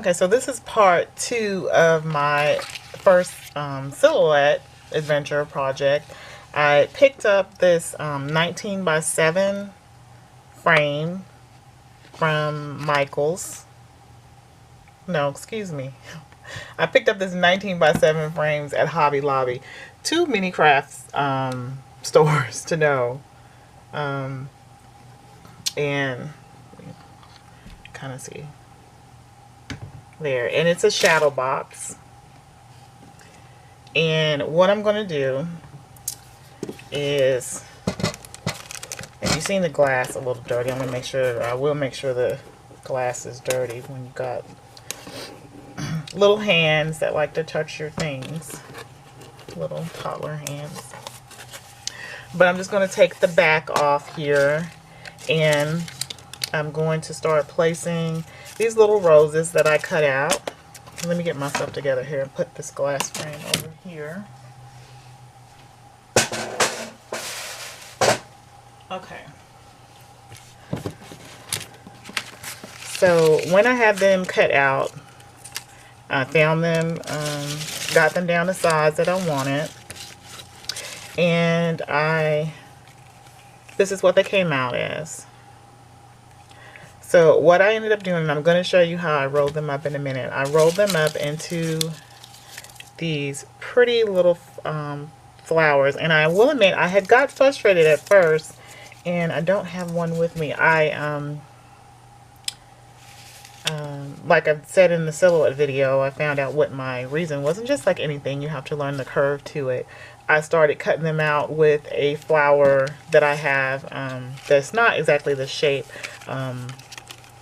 Okay, so this is part 2 of my first silhouette adventure project. I picked up this 19 by 7 frame from Michael's. No, excuse me. I picked up this 19 by 7 frames at Hobby Lobby. Too many crafts stores to know. And kind of see there. And it's a Shadowbox. And what I'm going to do is, if you've seen the glass a little dirty, I'm going to make sure, I will make sure the glass is dirty when you got little hands that like to touch your things. Little toddler hands. But I'm just going to take the back off here, and I'm going to start placing these little roses that I cut out. Let me get myself together here and put this glass frame over here. Okay. So when I had them cut out, I found them, got them down the size that I wanted. And this is what they came out as. So what I ended up doing, and I'm going to show you how I rolled them up in a minute. I rolled them up into these pretty little flowers. And I will admit, I had got frustrated at first, and I don't have one with me. Like I've said in the silhouette video, I found out what my reason was. And just like anything, you have to learn the curve to it. I started cutting them out with a flower that I have that's not exactly the shape.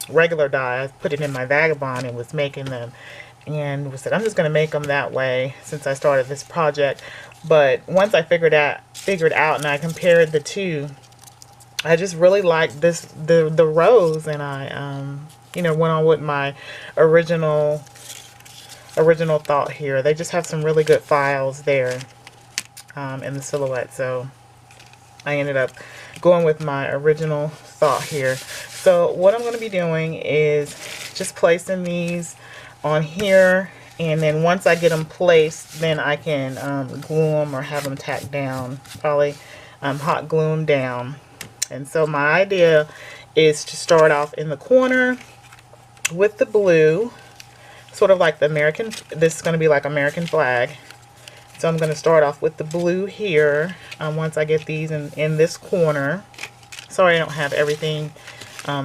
Regular die. I put it in my Vagabond and was making them, and said I'm just going to make them that way since I started this project. But once I figured out and I compared the two, I just really liked the rose, and I went on with my original thought here. They just have some really good files there in the silhouette, so I ended up going with my original thought here. So what I'm going to be doing is just placing these on here, and then once I get them placed, then I can glue them or have them tacked down, probably hot glue them down. And so my idea is to start off in the corner with the blue, sort of like the American, this is going to be like American flag. So I'm going to start off with the blue here once I get these in this corner. Sorry I don't have everything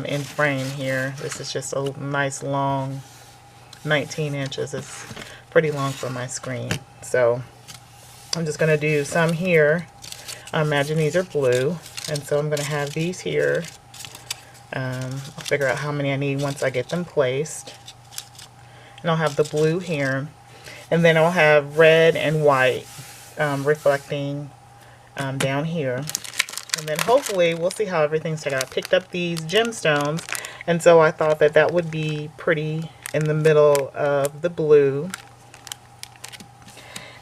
in frame here. This is just a nice long 19 inches. It's pretty long for my screen. So I'm just going to do some here. I imagine these are blue. And so I'm going to have these here. I'll figure out how many I need once I get them placed. And I'll have the blue here. And then I'll have red and white reflecting down here. And then hopefully we'll see how everything's taken out. I picked up these gemstones, and so I thought that that would be pretty in the middle of the blue.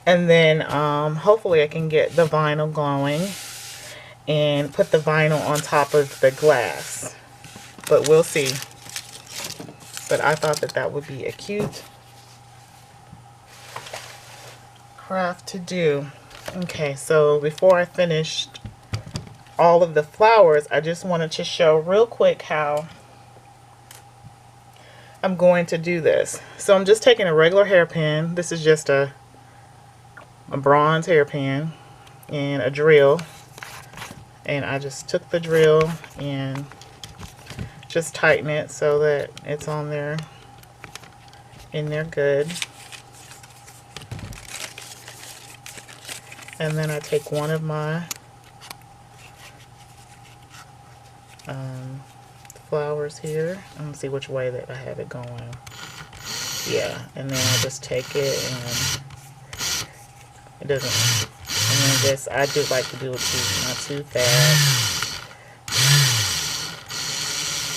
And then hopefully I can get the vinyl going and put the vinyl on top of the glass. But we'll see. But I thought that that would be a cute craft to do. Okay, so before I finished all of the flowers, I just wanted to show real quick how I'm going to do this. So I'm just taking a regular hairpin. This is just a bronze hairpin and a drill. And I just took the drill and just tighten it so that it's on there, in there good. And then I take one of my flowers here. I'm gonna see which way that I have it going. Yeah, and then I just take it, and it doesn't. And then this, I do like to do it not too fast.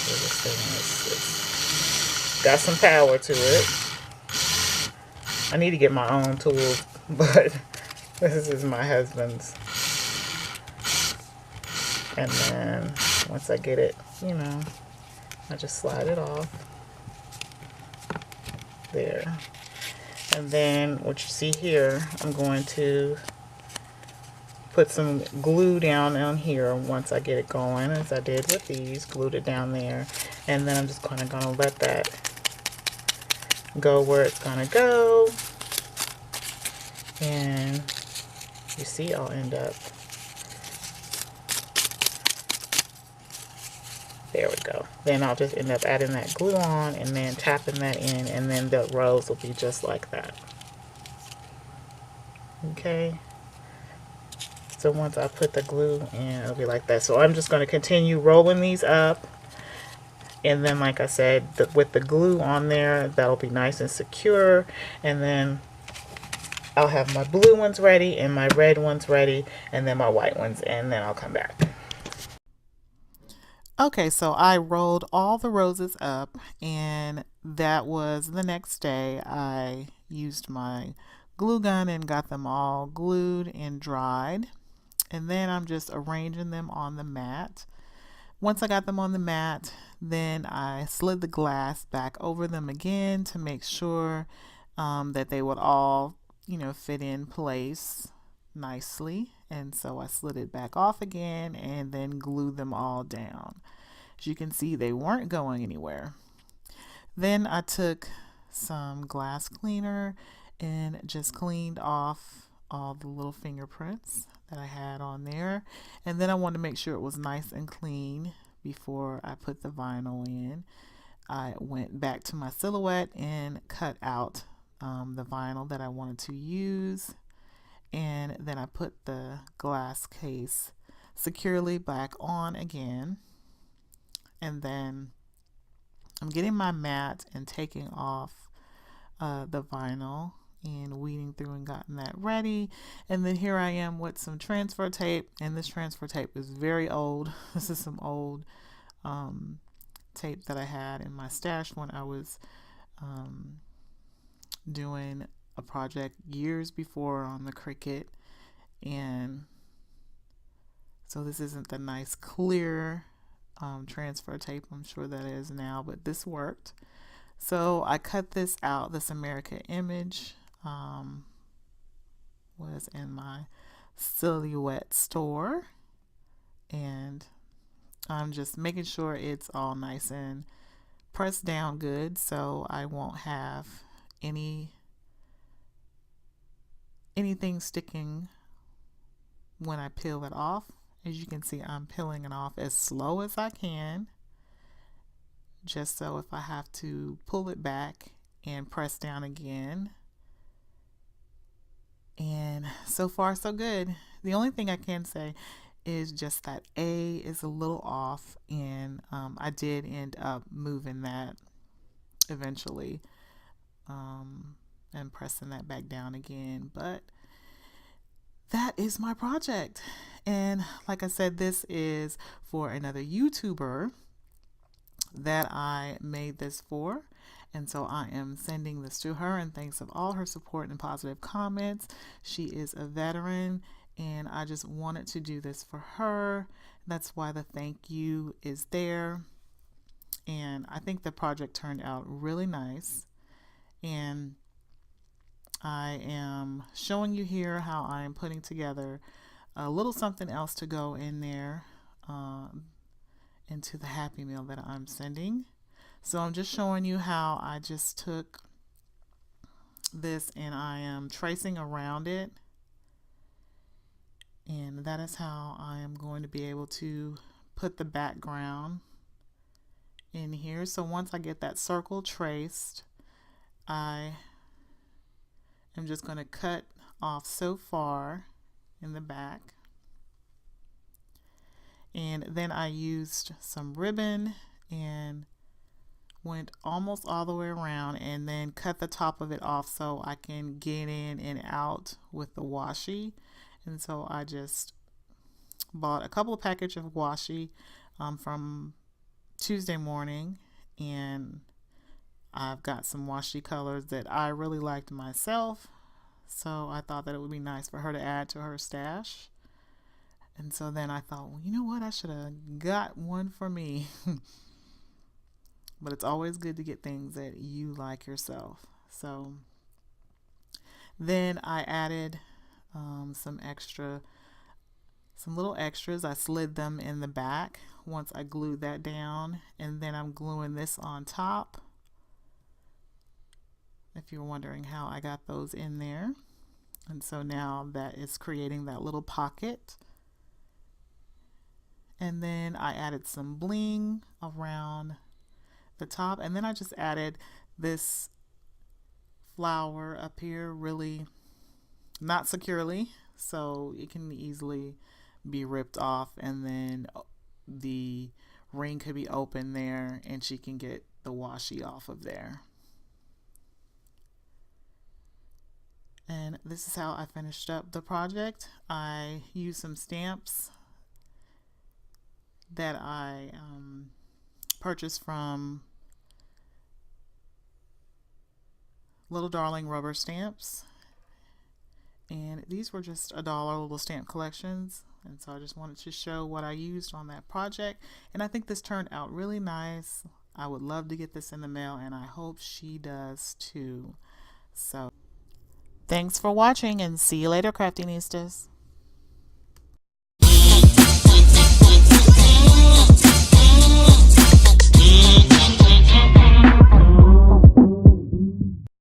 So this thing is got some power to it. I need to get my own tools, but this is my husband's. And then once I get it, I just slide it off. there. And then what you see here, I'm going to put some glue down on here once I get it going, as I did with these, glued it down there. And then I'm just kind of going to let that go where it's going to go. And you see I'll end up, there we go. Then I'll just end up adding that glue on and then tapping that in, and then the rose will be just like that. Okay. So once I put the glue in, it'll be like that. So I'm just going to continue rolling these up. And then, like I said, with the glue on there, that'll be nice and secure. And then I'll have my blue ones ready and my red ones ready, and then my white ones, and then I'll come back. Okay, so I rolled all the roses up, and that was the next day. I used my glue gun and got them all glued and dried. And then I'm just arranging them on the mat. Once I got them on the mat, then I slid the glass back over them again to make sure that they would all, fit in place nicely. And so I slid it back off again and then glued them all down. As you can see, they weren't going anywhere. Then I took some glass cleaner and just cleaned off all the little fingerprints that I had on there. And then I wanted to make sure it was nice and clean before I put the vinyl in. I went back to my silhouette and cut out the vinyl that I wanted to use. And then I put the glass case securely back on again. And then I'm getting my mat and taking off the vinyl and weeding through and gotten that ready. And then here I am with some transfer tape, and this transfer tape is very old. This is some old tape that I had in my stash when I was doing a project years before on the Cricut. And so this isn't the nice clear transfer tape, I'm sure that is now, but this worked. So I cut this out. This America image was in my silhouette store, and I'm just making sure it's all nice and pressed down good, so I won't have anything sticking when I peel it off. As you can see, I'm peeling it off as slow as I can, just so if I have to pull it back and press down again. And so far so good. The only thing I can say is just that A is a little off, and I did end up moving that eventually and pressing that back down again. But that is my project. And like I said, this is for another YouTuber that I made this for. And so I am sending this to her in thanks of all her support and positive comments. She is a veteran, and I just wanted to do this for her. That's why the thank you is there. And I think the project turned out really nice. And I am showing you here how I am putting together a little something else to go in there into the Happy Meal that I'm sending. So I'm just showing you how I just took this and I am tracing around it. And that is how I am going to be able to put the background in here. So once I get that circle traced, I am just going to cut off so far in the back. And then I used some ribbon and went almost all the way around, and then cut the top of it off so I can get in and out with the washi. And so I just bought a couple of packages of washi from Tuesday morning, and I've got some washi colors that I really liked myself, so I thought that it would be nice for her to add to her stash. And so then I thought, well, you know what, I should have got one for me. But it's always good to get things that you like yourself. So then I added some little extras. I slid them in the back once I glued that down, and then I'm gluing this on top, if you're wondering how I got those in there. And so now that is creating that little pocket. And then I added some bling around the top, and then I just added this flower up here, really not securely, so it can easily be ripped off, and then the ring could be open there and she can get the washi off of there. And this is how I finished up the project. I used some stamps that I purchased from Little Darling Rubber Stamps, and these were just $1 little stamp collections, and so I just wanted to show what I used on that project, and I think this turned out really nice. I would love to get this in the mail, and I hope she does too. So thanks for watching, and see you later, Craftinistas.